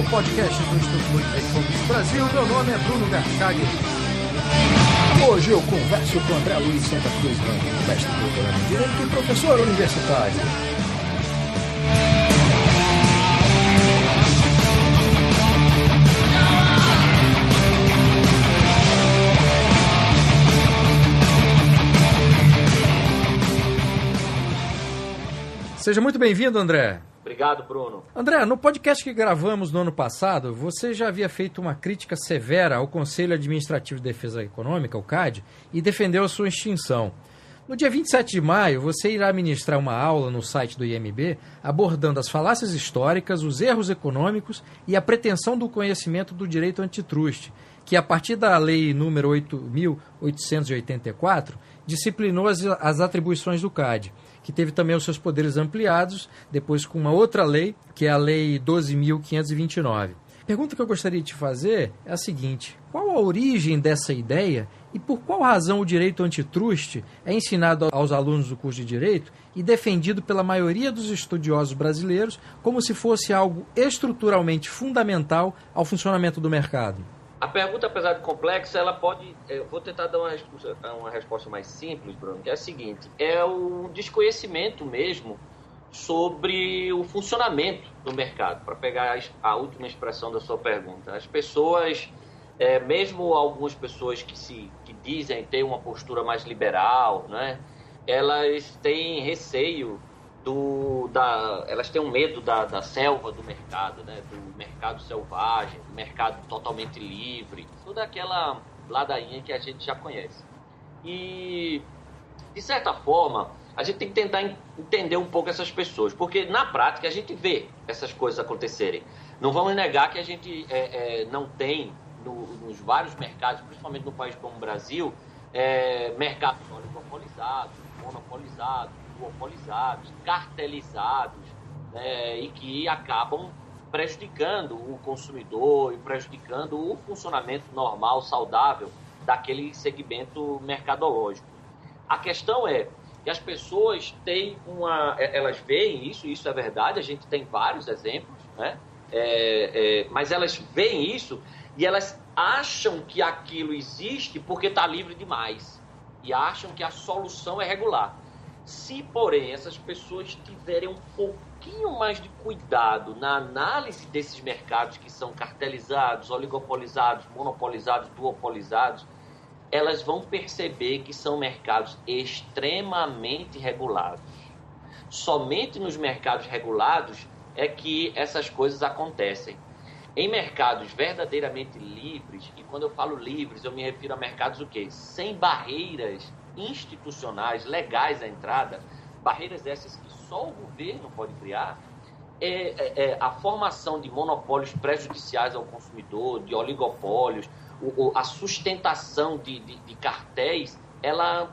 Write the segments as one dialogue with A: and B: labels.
A: ao podcast do Instituto Econômico Brasil. Meu nome é Bruno Gartaglia. Hoje eu converso com André Luiz Santa Cruz, mestre doutorado em Direito e professor universitário. Seja muito bem-vindo, André.
B: Obrigado, Bruno.
A: André, no podcast que gravamos no ano passado, você já havia feito uma crítica severa ao Conselho Administrativo de Defesa Econômica, o CAD, e defendeu a sua extinção. No dia 27 de maio, você irá ministrar uma aula no site do IMB abordando as falácias históricas, os erros econômicos e a pretensão do conhecimento do direito antitruste, que, a partir da Lei nº 8.884, disciplinou as atribuições do CAD, que teve também os seus poderes ampliados, depois com uma outra lei, que é a Lei 12.529. A pergunta que eu gostaria de te fazer é a seguinte: qual a origem dessa ideia e por qual razão o direito antitruste é ensinado aos alunos do curso de Direito e defendido pela maioria dos estudiosos brasileiros como se fosse algo estruturalmente fundamental ao funcionamento do mercado?
B: A pergunta, apesar de complexa, ela pode... Eu vou tentar dar uma resposta mais simples, Bruno, que é a seguinte: é o desconhecimento mesmo sobre o funcionamento do mercado, para pegar a última expressão da sua pergunta. As pessoas, mesmo algumas pessoas que dizem ter uma postura mais liberal, né, elas têm receio elas têm um medo da selva do mercado, né? Do mercado selvagem, do mercado totalmente livre, toda aquela ladainha que a gente já conhece. E, de certa forma, a gente tem que tentar entender um pouco essas pessoas, porque na prática a gente vê essas coisas acontecerem. Não vamos negar que a gente não tem, nos vários mercados, principalmente no país como o Brasil, mercados oligopolizados, monopolizados, duopolizados, cartelizados, né, e que acabam prejudicando o consumidor e prejudicando o funcionamento normal, saudável daquele segmento mercadológico. A questão é que as pessoas têm elas veem isso é verdade, a gente tem vários exemplos, né, mas elas veem isso e elas acham que aquilo existe porque está livre demais e acham que a solução é regular. Se, porém, essas pessoas tiverem um pouquinho mais de cuidado na análise desses mercados que são cartelizados, oligopolizados, monopolizados, duopolizados, elas vão perceber que são mercados extremamente regulados. Somente nos mercados regulados é que essas coisas acontecem. Em mercados verdadeiramente livres, e quando eu falo livres, eu me refiro a mercados o quê? Sem barreiras institucionais, legais à entrada, barreiras essas que só o governo pode criar, a formação de monopólios prejudiciais ao consumidor, de oligopólios, a sustentação de cartéis, ela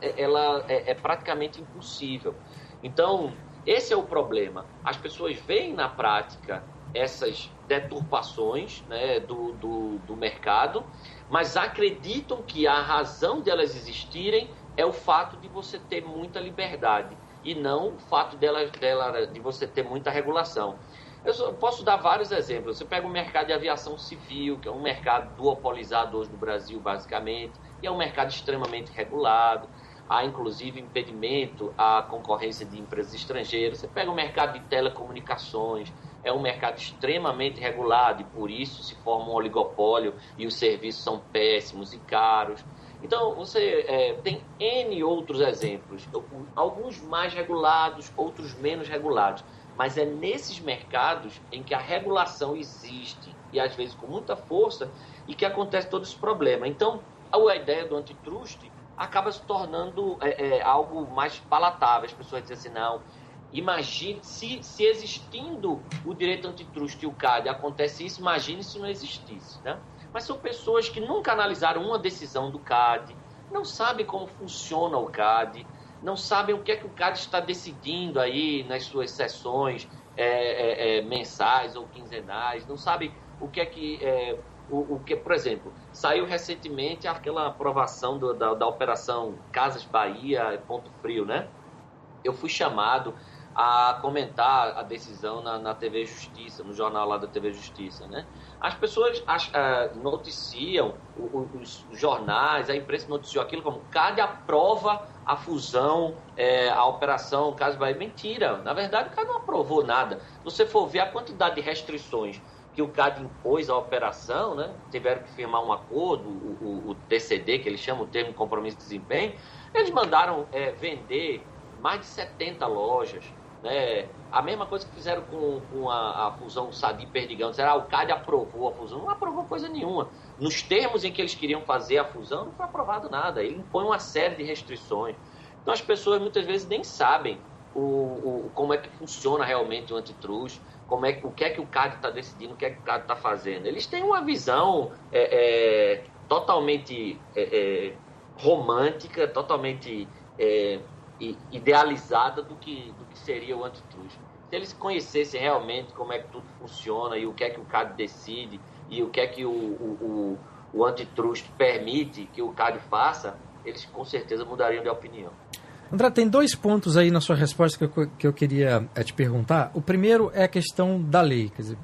B: é praticamente impossível. Então, esse é o problema. As pessoas veem na prática essas deturpações, né, do mercado, mas acreditam que a razão de elas existirem é o fato de você ter muita liberdade e não o fato de você ter muita regulação. Eu posso dar vários exemplos. Você pega o mercado de aviação civil, que é um mercado duopolizado hoje no Brasil, basicamente, e é um mercado extremamente regulado. Há, inclusive, impedimento à concorrência de empresas estrangeiras. Você pega o mercado de telecomunicações, é um mercado extremamente regulado e, por isso, se forma um oligopólio e os serviços são péssimos e caros. Então, você tem N outros exemplos, alguns mais regulados, outros menos regulados, mas é nesses mercados em que a regulação existe, e às vezes com muita força, e que acontece todo esse problema. Então, a ideia do antitruste acaba se tornando algo mais palatável. As pessoas dizem assim: não, imagine, se existindo o direito antitruste e o CAD acontece isso, imagine se não existisse, né? Mas são pessoas que nunca analisaram uma decisão do CAD, não sabem como funciona o CAD, não sabem o que é que o CAD está decidindo aí nas suas sessões mensais ou quinzenais, não sabem o que é que... por exemplo, saiu recentemente aquela aprovação da operação Casas Bahia, Ponto Frio, né? Eu fui chamado a comentar a decisão na TV Justiça, no jornal lá da TV Justiça, né? As pessoas noticiam, os jornais, a imprensa noticiou aquilo como CAD aprova a fusão, a operação Casas Bahia. Mentira, na verdade o CAD não aprovou nada. Se você for ver a quantidade de restrições que o CAD impôs à operação, né? Tiveram que firmar um acordo, o TCD, que eles chamam, o Termo de Compromisso de Desempenho, eles mandaram vender mais de 70 lojas, né? A mesma coisa que fizeram com a fusão Sadi-Perdigão. Disseram, o CAD aprovou a fusão. Não aprovou coisa nenhuma. Nos termos em que eles queriam fazer a fusão, não foi aprovado nada. Ele impõe uma série de restrições. Então as pessoas muitas vezes nem sabem como é que funciona realmente o antitrust, o que é que o CAD está decidindo, o que é que o CAD está fazendo. Eles têm uma visão totalmente romântica, totalmente idealizada do que seria o antitrust. Se eles conhecessem realmente como é que tudo funciona e o que é que o CAD decide e o que é que o antitrust permite que o CAD faça, eles com certeza mudariam de opinião.
A: André, tem 2 pontos aí na sua resposta que eu queria te perguntar. O primeiro é a questão da lei. Quer dizer,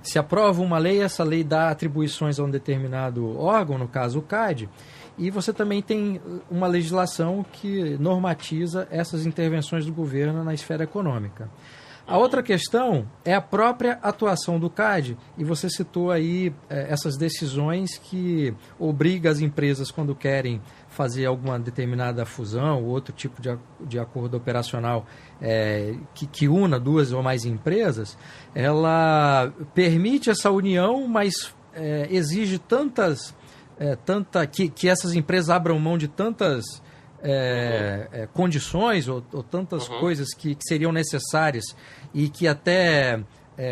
A: se aprova uma lei, essa lei dá atribuições a um determinado órgão, no caso o CAD, e você também tem uma legislação que normatiza essas intervenções do governo na esfera econômica. A outra questão é a própria atuação do CAD, e você citou aí essas decisões que obrigam as empresas, quando querem fazer alguma determinada fusão ou outro tipo de acordo operacional que una 2 ou mais empresas, ela permite essa união, mas exige que essas empresas abram mão de tantas condições ou tantas coisas que seriam necessárias e que até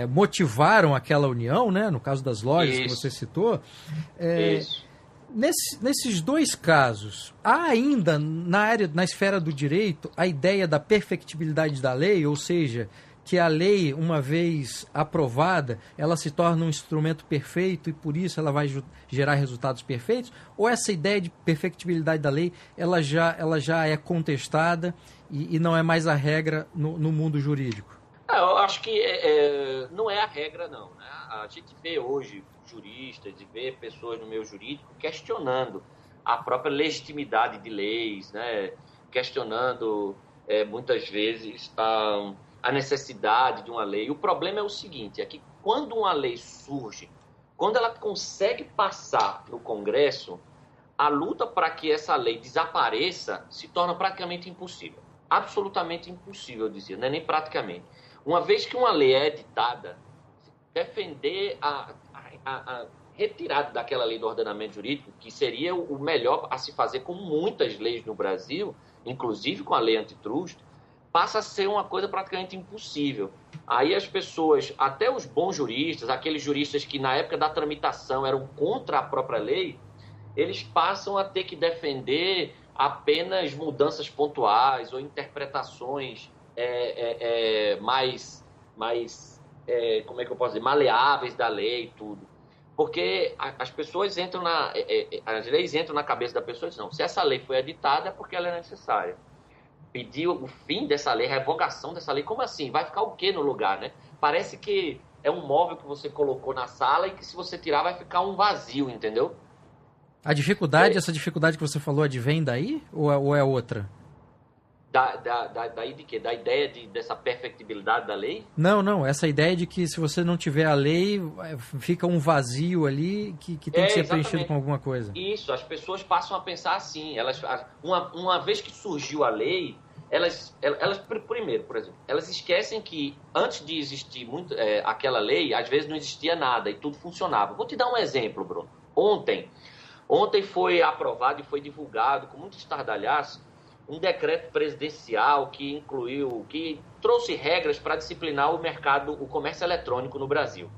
A: motivaram aquela união, né? No caso das lojas que você citou. Nesses 2 casos, há ainda na esfera do direito a ideia da perfectibilidade da lei, ou seja, que a lei, uma vez aprovada, ela se torna um instrumento perfeito e por isso ela vai gerar resultados perfeitos? Ou essa ideia de perfectibilidade da lei ela já é contestada e não é mais a regra no mundo jurídico?
B: Eu acho que não é a regra, não, né? A gente vê hoje juristas e vê pessoas no meio jurídico questionando a própria legitimidade de leis, né? Questionando muitas vezes a necessidade de uma lei. O problema é o seguinte, é que quando uma lei surge, quando ela consegue passar no Congresso, a luta para que essa lei desapareça se torna praticamente impossível. Absolutamente impossível, eu dizia, não é nem praticamente. Uma vez que uma lei é editada, defender a retirada daquela lei do ordenamento jurídico, que seria o melhor a se fazer com muitas leis no Brasil, inclusive com a lei antitrust, passa a ser uma coisa praticamente impossível. Aí as pessoas, até os bons juristas, aqueles juristas que na época da tramitação eram contra a própria lei, eles passam a ter que defender apenas mudanças pontuais ou interpretações mais como é que eu posso dizer, maleáveis da lei e tudo. Porque as pessoas entram as leis entram na cabeça da pessoa e dizem, não, se essa lei foi editada é porque ela é necessária. Pedir o fim dessa lei, a revogação dessa lei, como assim? Vai ficar o quê no lugar, né? Parece que é um móvel que você colocou na sala e que se você tirar vai ficar um vazio, entendeu?
A: Essa dificuldade que você falou, advém daí ou é outra?
B: Daí de quê? Da ideia dessa perfectibilidade da lei?
A: Não. Essa ideia de que se você não tiver a lei, fica um vazio ali que tem que ser preenchido com alguma coisa.
B: Isso, as pessoas passam a pensar assim. Uma vez que surgiu a lei, elas primeiro, por exemplo, elas esquecem que antes de existir aquela lei, às vezes não existia nada e tudo funcionava. Vou te dar um exemplo, Bruno. Ontem foi aprovado e foi divulgado com muito estardalhaço um decreto presidencial que trouxe regras para disciplinar o comércio eletrônico no Brasil,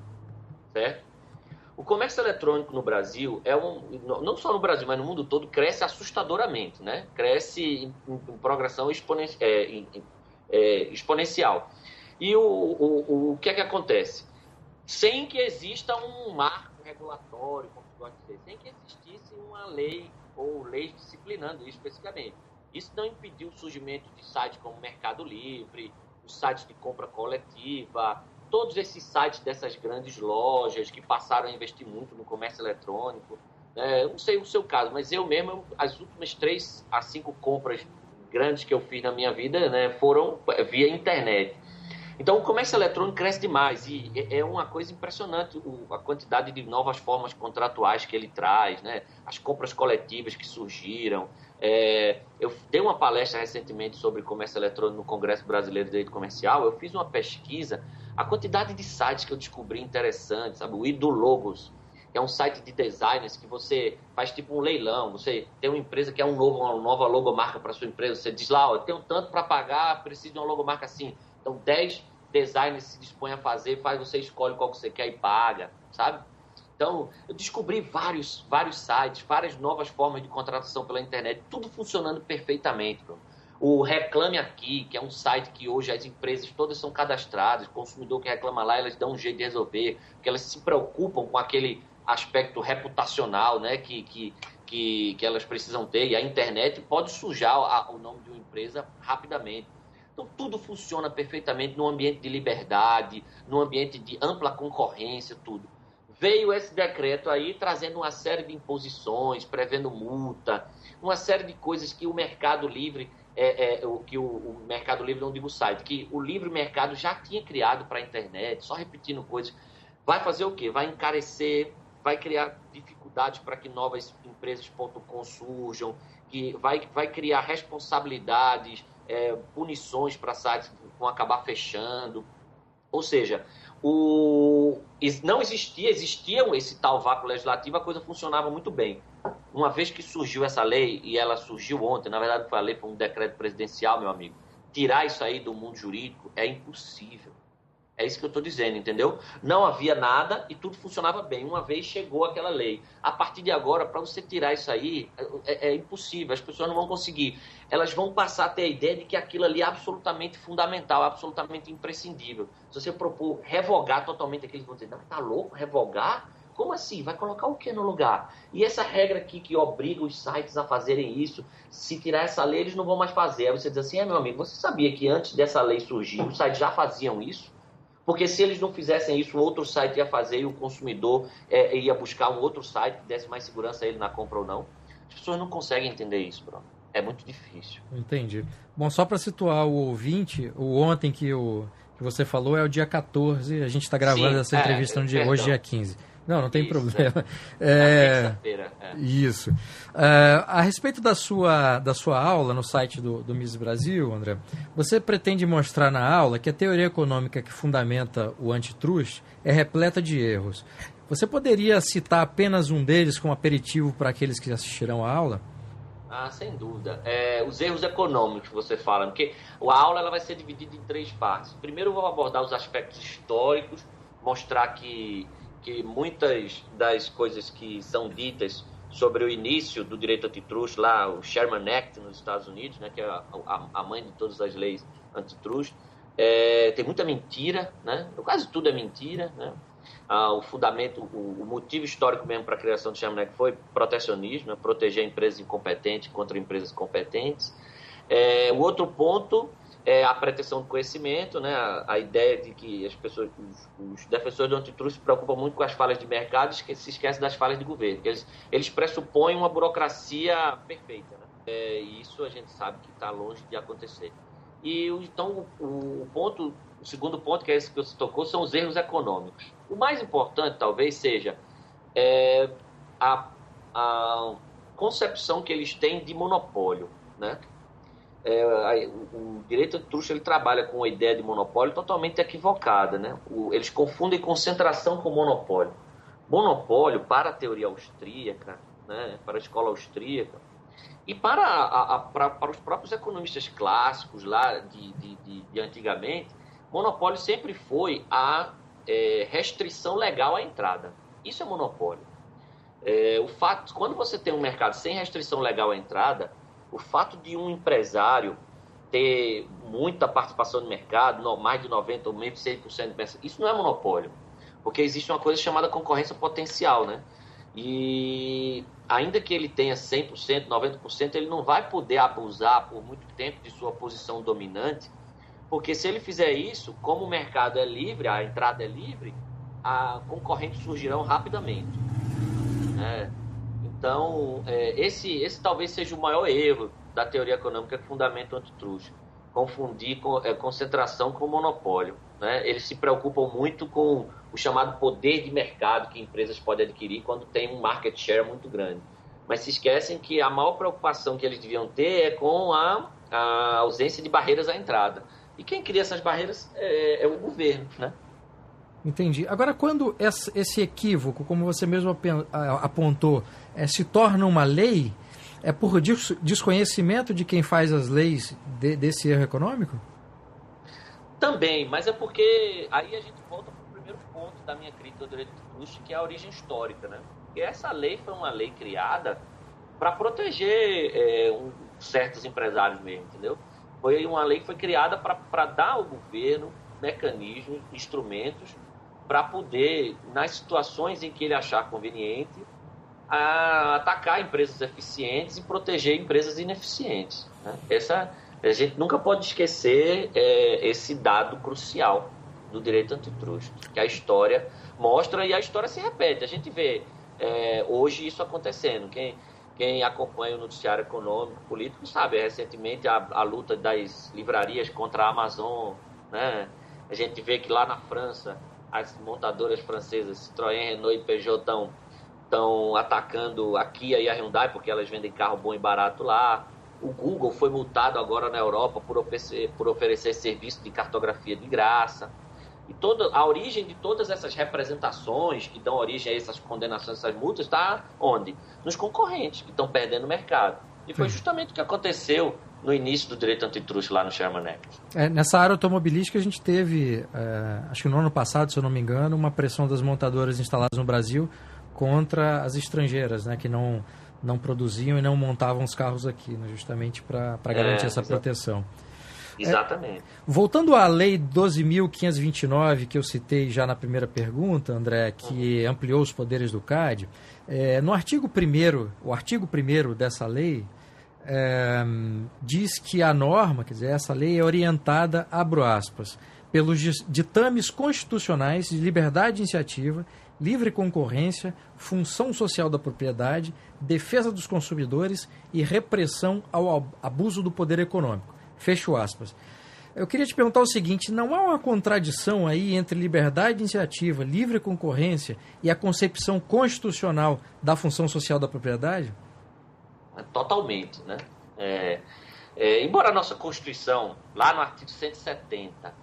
B: certo? O comércio eletrônico no Brasil não só no Brasil, mas no mundo todo, cresce assustadoramente, né? Cresce em progressão exponencial. E o que é que acontece? Sem que exista um marco regulatório, como se gosta de dizer, sem que existisse uma lei ou leis disciplinando isso especificamente. Isso não impediu o surgimento de sites como Mercado Livre, os sites de compra coletiva, todos esses sites dessas grandes lojas que passaram a investir muito no comércio eletrônico. Eu não sei o seu caso, mas eu mesmo, as últimas 3 a 5 compras grandes que eu fiz na minha vida, né, foram via internet. Então, o comércio eletrônico cresce demais e é uma coisa impressionante a quantidade de novas formas contratuais que ele traz, né? As compras coletivas que surgiram. Eu dei uma palestra recentemente sobre comércio eletrônico no Congresso Brasileiro de Direito Comercial. Eu fiz uma pesquisa, a quantidade de sites que eu descobri interessantes, sabe? O Idologos é um site de designers que você faz tipo um leilão. Você tem uma empresa que é uma nova logomarca para sua empresa. Você diz lá, eu tenho tanto para pagar, preciso de uma logomarca assim. Então, 10 designers se dispõem a fazer, você escolhe qual que você quer e paga, sabe? Então, eu descobri vários sites, várias novas formas de contratação pela internet, tudo funcionando perfeitamente, bro. O Reclame Aqui, que é um site que hoje as empresas todas são cadastradas, o consumidor que reclama lá, elas dão um jeito de resolver, porque elas se preocupam com aquele aspecto reputacional, né, que elas precisam ter, e a internet pode sujar o nome de uma empresa rapidamente. Então, tudo funciona perfeitamente num ambiente de liberdade, num ambiente de ampla concorrência, tudo. Veio esse decreto aí trazendo uma série de imposições, prevendo multa, uma série de coisas que o Mercado Livre, o Mercado Livre, não digo o site, que o livre mercado já tinha criado para a internet, só repetindo coisas. Vai fazer o quê? Vai encarecer, vai criar dificuldades para que novas empresas.com surjam, que vai criar responsabilidades, punições para sites que vão acabar fechando. Ou seja, não existia esse tal vácuo legislativo, a coisa funcionava muito bem. Uma vez que surgiu essa lei, e ela surgiu ontem, na verdade foi a lei, foi um decreto presidencial, meu amigo, tirar isso aí do mundo jurídico é impossível. É isso que eu estou dizendo, entendeu? Não havia nada e tudo funcionava bem. Uma vez chegou aquela lei. A partir de agora, para você tirar isso aí, é impossível. As pessoas não vão conseguir. Elas vão passar a ter a ideia de que aquilo ali é absolutamente fundamental, absolutamente imprescindível. Se você propor revogar totalmente aquilo, vão dizer, não, tá louco? Revogar? Como assim? Vai colocar o que no lugar? E essa regra aqui que obriga os sites a fazerem isso, se tirar essa lei, eles não vão mais fazer. Aí você diz assim, meu amigo, você sabia que antes dessa lei surgir, os sites já faziam isso? Porque se eles não fizessem isso, outro site ia fazer e o consumidor ia buscar um outro site que desse mais segurança a ele na compra ou não. As pessoas não conseguem entender isso, Bruno. É muito difícil.
A: Entendi. Bom, só para situar o ouvinte, o ontem que você falou é o dia 14, a gente está gravando essa entrevista no dia, hoje, dia 15. Não tem problema.
B: Terça-feira.
A: Isso. A respeito da sua aula no site do Mises Brasil, André, você pretende mostrar na aula que a teoria econômica que fundamenta o antitrust é repleta de erros. Você poderia citar apenas um deles como aperitivo para aqueles que assistirão à aula?
B: Sem dúvida. Os erros econômicos que você fala, porque a aula ela vai ser dividida em 3 partes. Primeiro eu vou abordar os aspectos históricos, mostrar que muitas das coisas que são ditas sobre o início do direito antitrust, lá o Sherman Act nos Estados Unidos, né, que é a mãe de todas as leis antitrust, tem muita mentira, né? Quase tudo é mentira, né? O fundamento, o motivo histórico mesmo para a criação do Sherman Act foi protecionismo, né? Proteger empresas incompetentes contra empresas competentes. O outro ponto é a pretensão do conhecimento, né? A ideia de que as pessoas, os defensores do antitrust se preocupam muito com as falhas de mercado e se esquecem das falhas de governo. Eles pressupõem uma burocracia perfeita, né? E isso a gente sabe que está longe de acontecer. E então o segundo ponto, que é esse que você tocou, são os erros econômicos. O mais importante talvez seja a concepção que eles têm de monopólio, né? O direito antitrust ele trabalha com a ideia de monopólio totalmente equivocada, né? Eles confundem concentração com monopólio. Monopólio, para a teoria austríaca, né? Para a escola austríaca, e para os próprios economistas clássicos lá de antigamente, monopólio sempre foi a restrição legal à entrada. Isso é monopólio. Quando você tem um mercado sem restrição legal à entrada, o fato de um empresário ter muita participação no mercado, mais de 90% ou mesmo 100%, isso não é monopólio, porque existe uma coisa chamada concorrência potencial, né? E ainda que ele tenha 100%, 90%, ele não vai poder abusar por muito tempo de sua posição dominante, Porque se ele fizer isso, como o mercado é livre, a entrada é livre, a concorrentes surgirão rapidamente, né? Então, esse talvez seja o maior erro da teoria econômica que fundamenta o antitruste. Confundir concentração com monopólio, né? Eles se preocupam muito com o chamado poder de mercado que empresas podem adquirir quando tem um market share muito grande. Mas se esquecem que a maior preocupação que eles deviam ter é com a ausência de barreiras à entrada. E quem cria essas barreiras é o governo, né?
A: Entendi. Agora, quando esse equívoco, como você mesmo apontou, se torna uma lei, é por desconhecimento de quem faz as leis desse erro econômico?
B: Também, mas é porque aí a gente volta para o primeiro ponto da minha crítica ao direito antitruste, que é a origem histórica, né? Porque essa lei foi uma lei criada para proteger certos empresários mesmo, entendeu? Foi uma lei que foi criada para dar ao governo mecanismos, instrumentos, para poder, nas situações em que ele achar conveniente, atacar empresas eficientes e proteger empresas ineficientes, né? A gente nunca pode esquecer esse dado crucial do direito antitruste, que a história mostra e a história se repete. A gente vê hoje isso acontecendo. Quem acompanha o noticiário econômico, político, sabe, recentemente a luta das livrarias contra a Amazon, né? A gente vê que lá na França, as montadoras francesas, Citroën, Renault e Peugeot estão atacando a Kia e a Hyundai, porque elas vendem carro bom e barato lá. O Google foi multado agora na Europa por oferecer serviço de cartografia de graça. E a origem de todas essas representações que dão origem a essas condenações, essas multas, está onde? Nos concorrentes, que estão perdendo o mercado. E foi justamente o que aconteceu no início do direito antitruste lá no Sherman Act.
A: Nessa área automobilística a gente teve, acho que no ano passado, se eu não me engano, uma pressão das montadoras instaladas no Brasil contra as estrangeiras, né, que não produziam e não montavam os carros aqui, né, justamente para garantir essa proteção.
B: Exatamente.
A: Voltando à Lei 12.529, que eu citei já na primeira pergunta, André, que ampliou os poderes do CAD, no artigo 1º dessa lei, diz que a norma, quer dizer, essa lei é orientada, abro aspas, pelos ditames constitucionais de liberdade de iniciativa, livre concorrência, função social da propriedade, defesa dos consumidores e repressão ao abuso do poder econômico. Fecho aspas. Eu queria te perguntar o seguinte, não há uma contradição aí entre liberdade de iniciativa, livre concorrência e a concepção constitucional da função social da propriedade?
B: Totalmente, né? Embora a nossa Constituição, lá no artigo 170,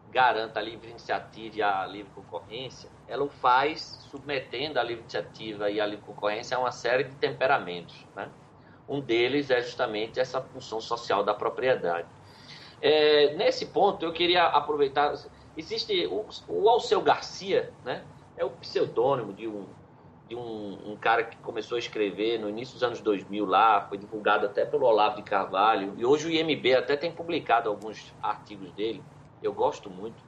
B: garanta a livre iniciativa e a livre concorrência, ela o faz submetendo a livre iniciativa e a livre concorrência a uma série de temperamentos, né? Um deles é justamente essa função social da propriedade. Nesse ponto, eu queria aproveitar... Existe o Alceu Garcia, né? É o pseudônimo de um cara que começou a escrever no início dos anos 2000 lá, foi divulgado até pelo Olavo de Carvalho, e hoje o IMB até tem publicado alguns artigos dele, eu gosto muito.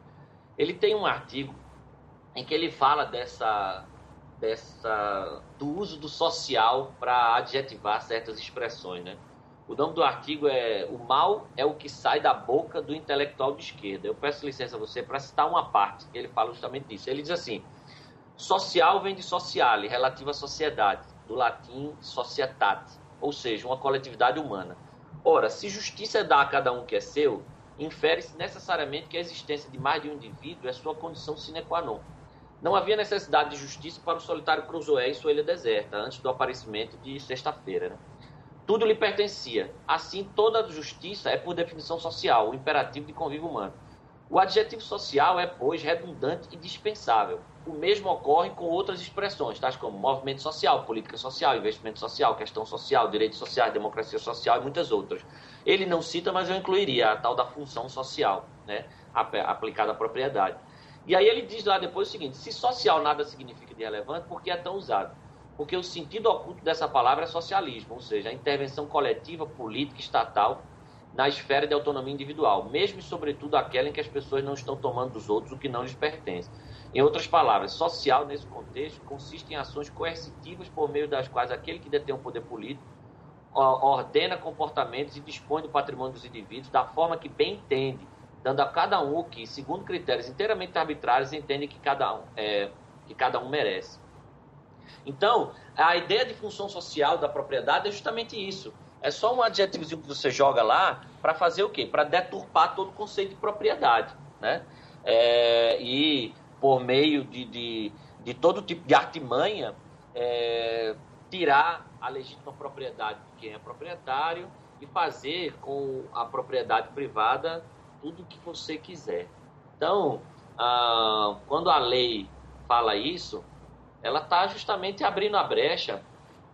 B: Ele tem um artigo em que ele fala do uso do social para adjetivar certas expressões, né? O nome do artigo é "O mal é o que sai da boca do intelectual de esquerda". Eu peço licença a você para citar uma parte, que ele fala justamente disso. Ele diz assim: social vem de sociale, relativo à sociedade, do latim societate, ou seja, uma coletividade humana. Ora, se justiça é dar a cada um que é seu, infere-se necessariamente que a existência de mais de um indivíduo é sua condição sine qua non. Não havia necessidade de justiça para o solitário Crusoé e sua ilha deserta, antes do aparecimento de Sexta-feira, né? Tudo lhe pertencia. Assim, toda justiça é, por definição social, o imperativo de convívio humano. O adjetivo social é, pois, redundante e dispensável. O mesmo ocorre com outras expressões, tais como movimento social, política social, investimento social, questão social, direitos sociais, democracia social e muitas outras. Ele não cita, mas eu incluiria a tal da função social, né, aplicada à propriedade. E aí ele diz lá depois o seguinte: se social nada significa de relevante, por que é tão usado? Porque o sentido oculto dessa palavra é socialismo, ou seja, a intervenção coletiva, política, estatal na esfera de autonomia individual, mesmo e sobretudo aquela em que as pessoas não estão tomando dos outros o que não lhes pertence. Em outras palavras, social nesse contexto consiste em ações coercitivas por meio das quais aquele que detém o poder político ordena comportamentos e dispõe do patrimônio dos indivíduos da forma que bem entende, dando a cada um o que, segundo critérios inteiramente arbitrários, entendem que cada um merece. Então, a ideia de função social da propriedade é justamente isso. É só um adjetivozinho que você joga lá para fazer o quê? Para deturpar todo o conceito de propriedade, né? E por meio de todo tipo de artimanha, tirar a legítima propriedade de quem é proprietário e fazer com a propriedade privada tudo o que você quiser. Então, quando a lei fala isso, ela está justamente abrindo a brecha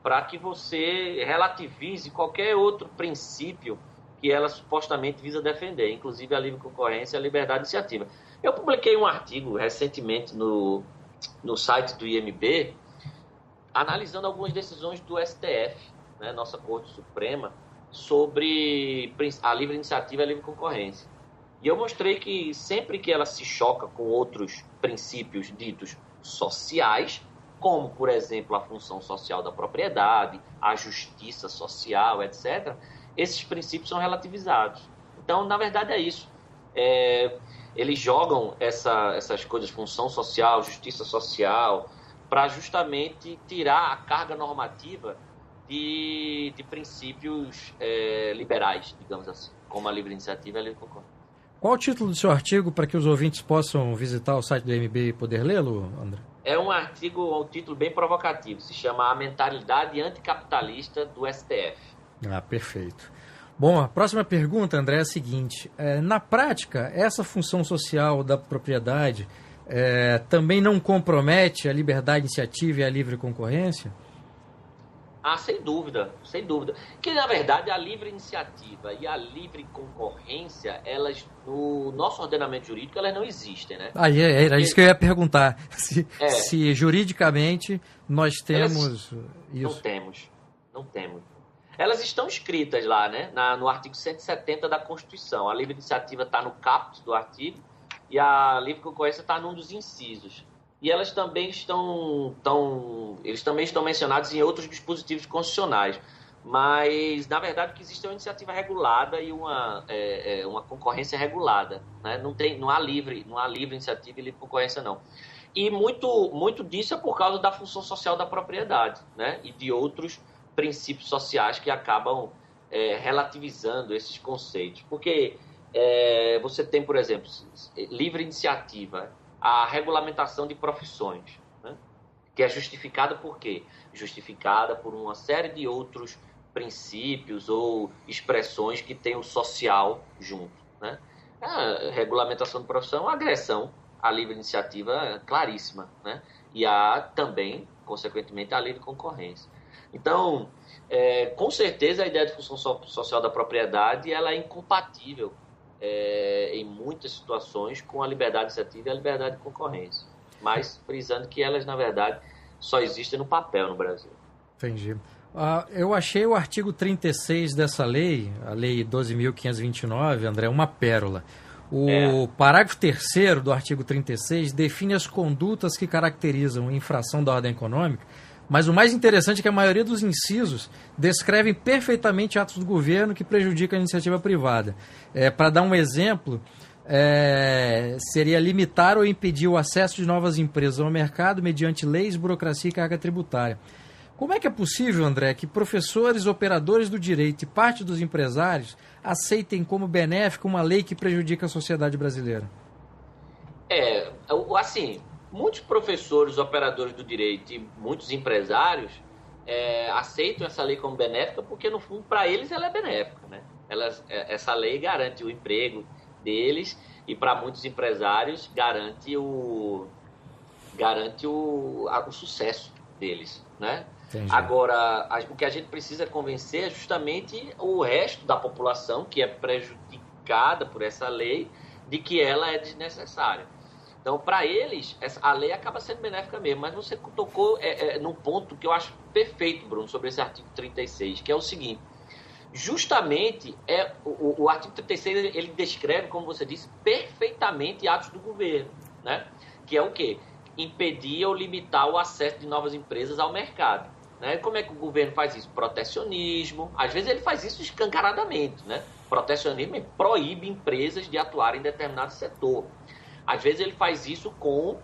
B: para que você relativize qualquer outro princípio que ela supostamente visa defender, inclusive a livre concorrência e a liberdade de iniciativa. Eu publiquei um artigo recentemente no site do IMB, analisando algumas decisões do STF, né, nossa Corte Suprema, sobre a livre iniciativa e a livre concorrência. E eu mostrei que sempre que ela se choca com outros princípios ditos sociais, como, por exemplo, a função social da propriedade, a justiça social, etc., esses princípios são relativizados. Então, na verdade, é isso. Eles jogam essas coisas, função social, justiça social, para justamente tirar a carga normativa de princípios liberais, digamos assim, como a livre iniciativa e a livre concorrência.
A: Qual o título do seu artigo para que os ouvintes possam visitar o site do IMB e poder lê-lo, André?
B: É um artigo, um título bem provocativo, se chama A Mentalidade Anticapitalista do STF.
A: Ah, perfeito. Bom, a próxima pergunta, André, é a seguinte. Na prática, essa função social da propriedade também não compromete a liberdade de iniciativa e a livre concorrência?
B: Ah, sem dúvida, sem dúvida. Que, na verdade, a livre iniciativa e a livre concorrência, elas, no nosso ordenamento jurídico, elas não existem, né?
A: Era isso que eu ia perguntar. Se juridicamente nós temos isso.
B: Não temos. Elas estão escritas lá, né? No artigo 170 da Constituição. A livre iniciativa está no caput do artigo e a livre concorrência está num dos incisos. E elas também eles também estão mencionados em outros dispositivos constitucionais. Mas, na verdade, o que existe é uma iniciativa regulada e uma concorrência regulada, né? Não há livre iniciativa e livre concorrência, não. E muito disso é por causa da função social da propriedade, né? E de outros princípios sociais que acabam relativizando esses conceitos. Porque você tem, por exemplo, livre iniciativa, a regulamentação de profissões, né? Que é justificada por quê? Justificada por uma série de outros princípios ou expressões que têm o social junto, né? A regulamentação de profissão é uma agressão à livre iniciativa claríssima, né? E há também, consequentemente, a livre concorrência. Então, com certeza, a ideia de função social da propriedade ela é incompatível em muitas situações com a liberdade de iniciativa e a liberdade de concorrência. Mas frisando que elas, na verdade, só existem no papel no Brasil.
A: Entendi. Eu achei o artigo 36 dessa lei, a Lei 12.529, André, uma pérola. O parágrafo 3º do artigo 36 define as condutas que caracterizam infração da ordem econômica, mas o mais interessante é que a maioria dos incisos descrevem perfeitamente atos do governo que prejudicam a iniciativa privada. Para dar um exemplo, seria limitar ou impedir o acesso de novas empresas ao mercado mediante leis, burocracia e carga tributária. Como é que é possível, André, que professores, operadores do direito e parte dos empresários aceitem como benéfica uma lei que prejudica a sociedade brasileira?
B: Assim, muitos professores, operadores do direito e muitos empresários aceitam essa lei como benéfica porque, no fundo, para eles ela é benéfica, né? Essa lei garante o emprego deles e, para muitos empresários, garante o sucesso deles, né?
A: Entendi.
B: Agora, o que a gente precisa convencer é justamente o resto da população que é prejudicada por essa lei de que ela é desnecessária. Então, para eles, a lei acaba sendo benéfica mesmo. Mas você tocou num ponto que eu acho perfeito, Bruno, sobre esse artigo 36, que é o seguinte. Justamente, o artigo 36, ele descreve, como você disse, perfeitamente atos do governo, né? Que é o quê? Impedir ou limitar o acesso de novas empresas ao mercado. Né? Como é que o governo faz isso? Protecionismo. Às vezes ele faz isso escancaradamente. Né? Protecionismo proíbe empresas de atuar em determinado setor. Às vezes ele faz isso com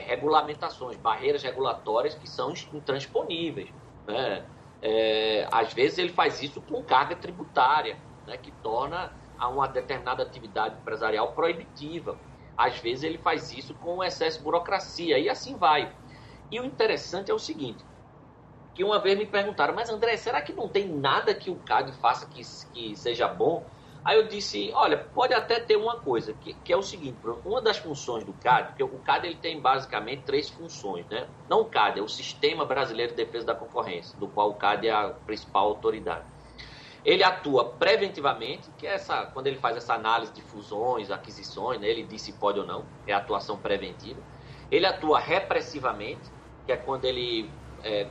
B: regulamentações, barreiras regulatórias que são intransponíveis. Né? Às vezes ele faz isso com carga tributária, né? Que torna uma determinada atividade empresarial proibitiva. Às vezes ele faz isso com excesso de burocracia, e assim vai. E o interessante é o seguinte, que uma vez me perguntaram, mas André, será que não tem nada que o CAD faça que seja bom? Aí eu disse, olha, pode até ter uma coisa, que é o seguinte, uma das funções do CAD, porque o CAD ele tem basicamente 3 funções, né? Não o CAD, é o Sistema Brasileiro de Defesa da Concorrência, do qual o CAD é a principal autoridade. Ele atua preventivamente, que é quando ele faz essa análise de fusões, aquisições, né? Ele diz se pode ou não, é a atuação preventiva. Ele atua repressivamente, que é quando ele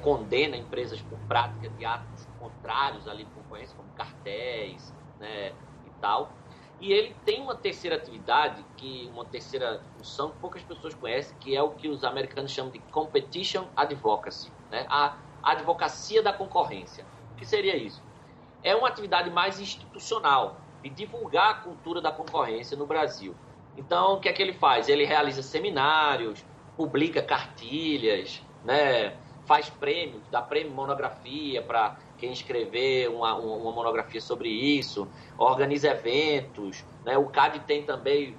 B: condena empresas por prática de atos contrários à lei de concorrência, como cartéis, né? Tal. E ele tem uma terceira atividade, uma terceira função que poucas pessoas conhecem, que é o que os americanos chamam de Competition Advocacy, né? A advocacia da concorrência. O que seria isso? É uma atividade mais institucional, de divulgar a cultura da concorrência no Brasil. Então, o que é que ele faz? Ele realiza seminários, publica cartilhas, né? Faz prêmios, dá prêmio monografia para quem escrever uma monografia sobre isso, organiza eventos, né? O CAD tem também,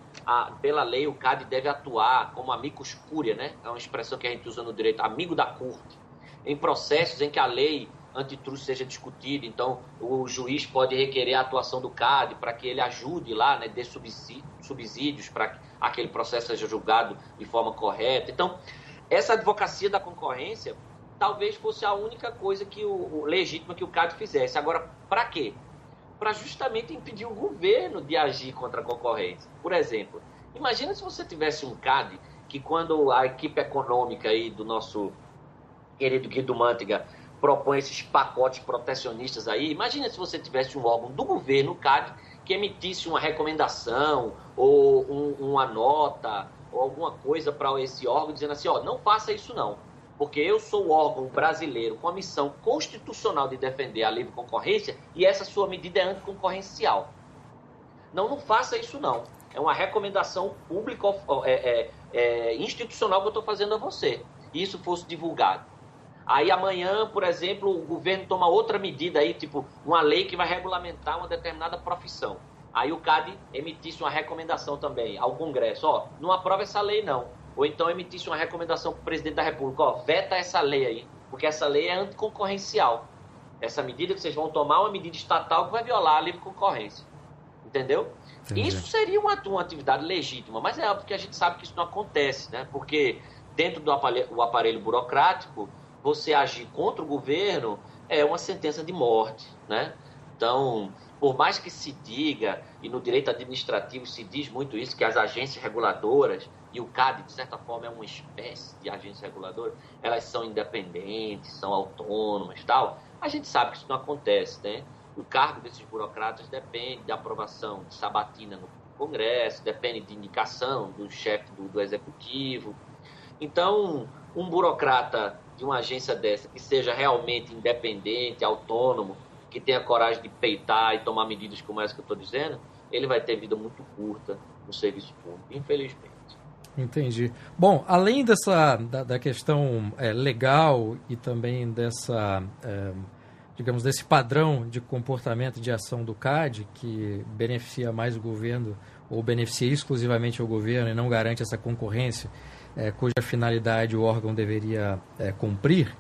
B: pela lei, o CAD deve atuar como amicus curia, né? É uma expressão que a gente usa no direito, amigo da corte, em processos em que a lei antitruste seja discutida. Então, o juiz pode requerer a atuação do CAD para que ele ajude lá, né? Dê subsídios para que aquele processo seja julgado de forma correta. Então, essa advocacia da concorrência talvez fosse a única coisa legítima que o CAD fizesse. Agora, para quê? Para justamente impedir o governo de agir contra a concorrência. Por exemplo, imagina se você tivesse um CAD que, quando a equipe econômica aí do nosso querido Guido Mantega propõe esses pacotes protecionistas aí, imagina se você tivesse um órgão do governo, o CAD, que emitisse uma recomendação ou uma nota ou alguma coisa para esse órgão dizendo assim, não faça isso não. Porque eu sou o órgão brasileiro com a missão constitucional de defender a livre concorrência e essa sua medida é anticoncorrencial. Não faça isso não. É uma recomendação pública, institucional que eu estou fazendo a você. E isso fosse divulgado. Aí amanhã, por exemplo, o governo toma outra medida aí, tipo uma lei que vai regulamentar uma determinada profissão. Aí o CAD emitisse uma recomendação também ao Congresso. Não aprova essa lei não. Ou então emitisse uma recomendação para o presidente da República, veta essa lei aí, porque essa lei é anticoncorrencial. Essa medida que vocês vão tomar é uma medida estatal que vai violar a livre concorrência. Entendeu? Entendi. Isso seria uma atividade legítima, mas é óbvio que a gente sabe que isso não acontece, né? Porque dentro do aparelho burocrático, você agir contra o governo é uma sentença de morte, né? Então, por mais que se diga, e no direito administrativo se diz muito isso, que as agências reguladoras, e o CAD, de certa forma, é uma espécie de agência reguladora, elas são independentes, são autônomas e tal, a gente sabe que isso não acontece, né? O cargo desses burocratas depende da aprovação de sabatina no Congresso, depende de indicação do chefe do executivo. Então, um burocrata de uma agência dessa que seja realmente independente, autônomo, que tenha coragem de peitar e tomar medidas como essa que eu estou dizendo, ele vai ter vida muito curta no serviço público, infelizmente.
A: Entendi. Bom, além da questão legal e também digamos, desse padrão de comportamento de ação do CAD, que beneficia mais o governo ou beneficia exclusivamente o governo e não garante essa concorrência, cuja finalidade o órgão deveria cumprir,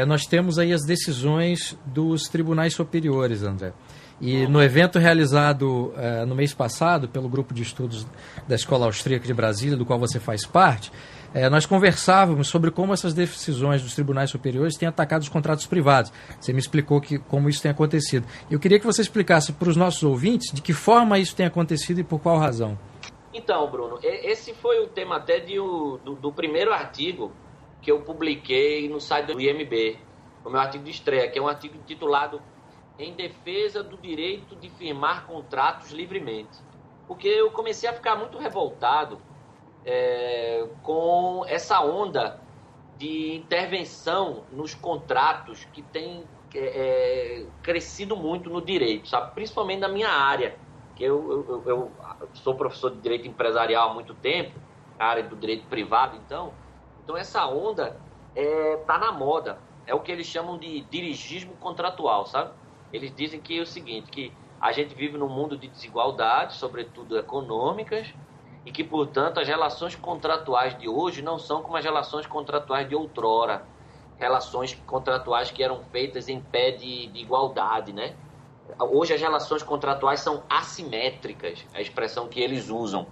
A: nós temos aí as decisões dos tribunais superiores, André. E no evento realizado no mês passado pelo grupo de estudos da Escola Austríaca de Brasília, do qual você faz parte, nós conversávamos sobre como essas decisões dos tribunais superiores têm atacado os contratos privados. Você me explicou como isso tem acontecido. Eu queria que você explicasse para os nossos ouvintes de que forma isso tem acontecido e por qual razão.
B: Então, Bruno, esse foi o tema até do primeiro artigo que eu publiquei no site do IMB, o meu artigo de estreia, que é um artigo titulado Em Defesa do Direito de Firmar Contratos Livremente. Porque eu comecei a ficar muito revoltado com essa onda de intervenção nos contratos que tem crescido muito no direito, sabe? Principalmente na minha área, que eu sou professor de direito empresarial há muito tempo, a área do direito privado, então essa onda tá na moda, é o que eles chamam de dirigismo contratual, sabe? Eles dizem que é o seguinte, que a gente vive num mundo de desigualdades, sobretudo econômicas, e que, portanto, as relações contratuais de hoje não são como as relações contratuais de outrora, relações contratuais que eram feitas em pé de igualdade, né? Hoje as relações contratuais são assimétricas, é a expressão que eles usam.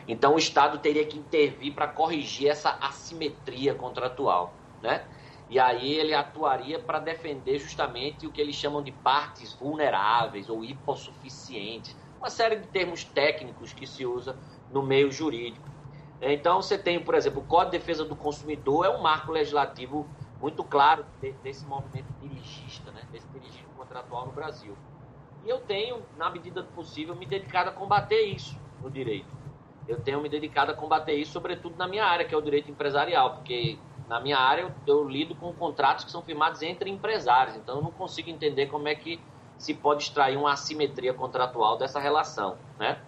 B: Então o Estado teria que intervir para corrigir essa assimetria contratual, né? E aí ele atuaria para defender justamente o que eles chamam de partes vulneráveis ou hipossuficientes, uma série de termos técnicos que se usa no meio jurídico. Então você tem, por exemplo, o Código de Defesa do Consumidor é um marco legislativo muito claro desse movimento dirigista, né? Desse dirigismo contratual no Brasil. E eu tenho, na medida do possível, me dedicado a combater isso no direito. Eu tenho me dedicado a combater isso, sobretudo na minha área, que é o direito empresarial, porque na minha área eu lido com contratos que são firmados entre empresários, então eu não consigo entender como é que se pode extrair uma assimetria contratual dessa relação, né?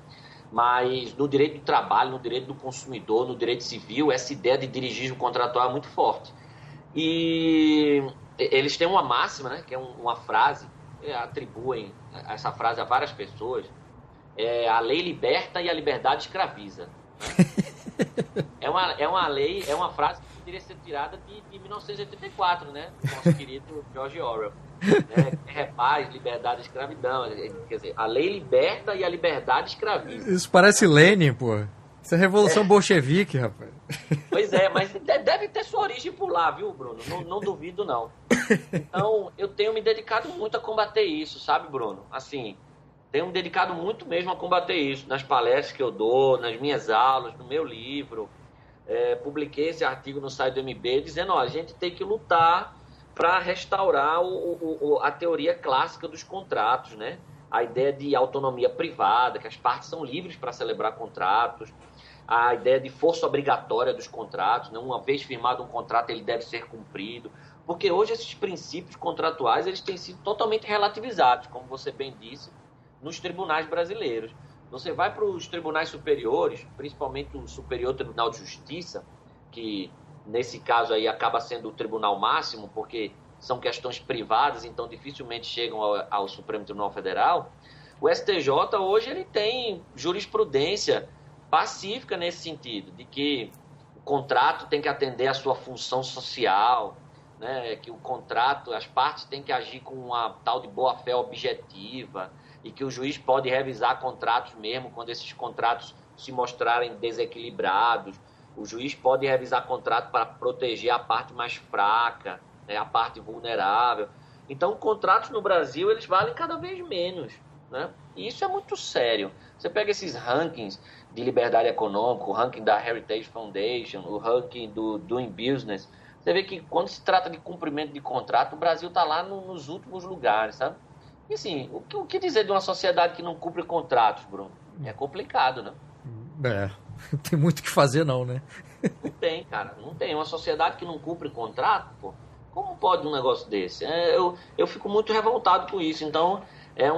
B: Mas no direito do trabalho, no direito do consumidor, no direito civil, essa ideia de dirigismo contratual é muito forte. E eles têm uma máxima, né, que é uma frase, atribuem essa frase a várias pessoas, a lei liberta e a liberdade escraviza. Né? É uma lei, é uma frase que poderia ser tirada de 1984, né, do nosso querido George Orwell. Né? Paz, liberdade e escravidão. Quer dizer, a lei liberta e a liberdade escraviza.
A: Isso parece Lenin, pô. Isso é Revolução Bolchevique, rapaz.
B: Pois é, mas deve ter sua origem por lá, viu, Bruno? Não duvido, não. Então, eu tenho me dedicado muito a combater isso, sabe, Bruno? Assim, tenho me dedicado muito mesmo a combater isso, nas palestras que eu dou, nas minhas aulas, no meu livro. Publiquei esse artigo no site do MB dizendo, a gente tem que lutar para restaurar a teoria clássica dos contratos, né? A ideia de autonomia privada, que as partes são livres para celebrar contratos, a ideia de força obrigatória dos contratos, né? Uma vez firmado um contrato, ele deve ser cumprido, porque hoje esses princípios contratuais eles têm sido totalmente relativizados, como você bem disse, nos tribunais brasileiros. Você vai para os tribunais superiores, principalmente o Superior Tribunal de Justiça, que nesse caso aí acaba sendo o tribunal máximo, porque são questões privadas, então dificilmente chegam ao Supremo Tribunal Federal. O STJ hoje ele tem jurisprudência pacífica nesse sentido, de que o contrato tem que atender à sua função social, né? Que o contrato, as partes têm que agir com uma tal de boa-fé objetiva, e que o juiz pode revisar contratos mesmo quando esses contratos se mostrarem desequilibrados. O juiz pode revisar contrato para proteger a parte mais fraca, né, a parte vulnerável. Então, contratos no Brasil, eles valem cada vez menos, né? E isso é muito sério. Você pega esses rankings de liberdade econômica, o ranking da Heritage Foundation, o ranking do Doing Business, você vê que quando se trata de cumprimento de contrato, o Brasil está lá nos últimos lugares, sabe? E assim, o que dizer de uma sociedade que não cumpre contratos, Bruno? É complicado, né?
A: Tem muito o que fazer não, né?
B: Não tem, cara, não tem. Uma sociedade que não cumpre contrato, pô, como pode um negócio desse? Eu fico muito revoltado com isso. Então, é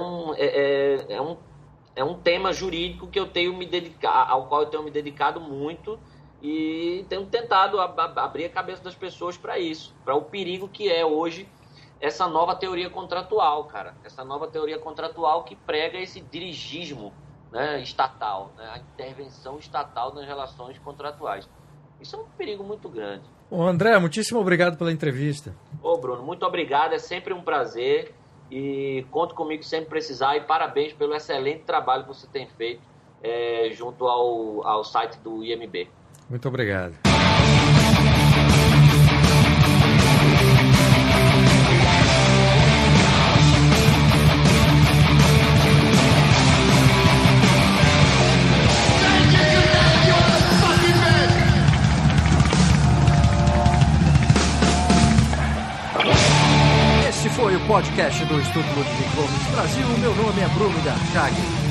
B: um tema jurídico que eu tenho me dedicar, ao qual eu tenho me dedicado muito e tenho tentado abrir a cabeça das pessoas para isso, para o perigo que é hoje essa nova teoria contratual, cara. Essa nova teoria contratual que prega esse dirigismo, né, estatal, né, a intervenção estatal nas relações contratuais. Isso é um perigo muito grande.
A: Ô André, muitíssimo obrigado pela entrevista.
B: Ô Bruno, muito obrigado, é sempre um prazer e conto comigo sempre precisar e parabéns pelo excelente trabalho que você tem feito junto ao site do IMB.
A: Muito obrigado. Esse foi o podcast do Instituto Ludwig Gomes Brasil. Meu nome é Bruno Garchag.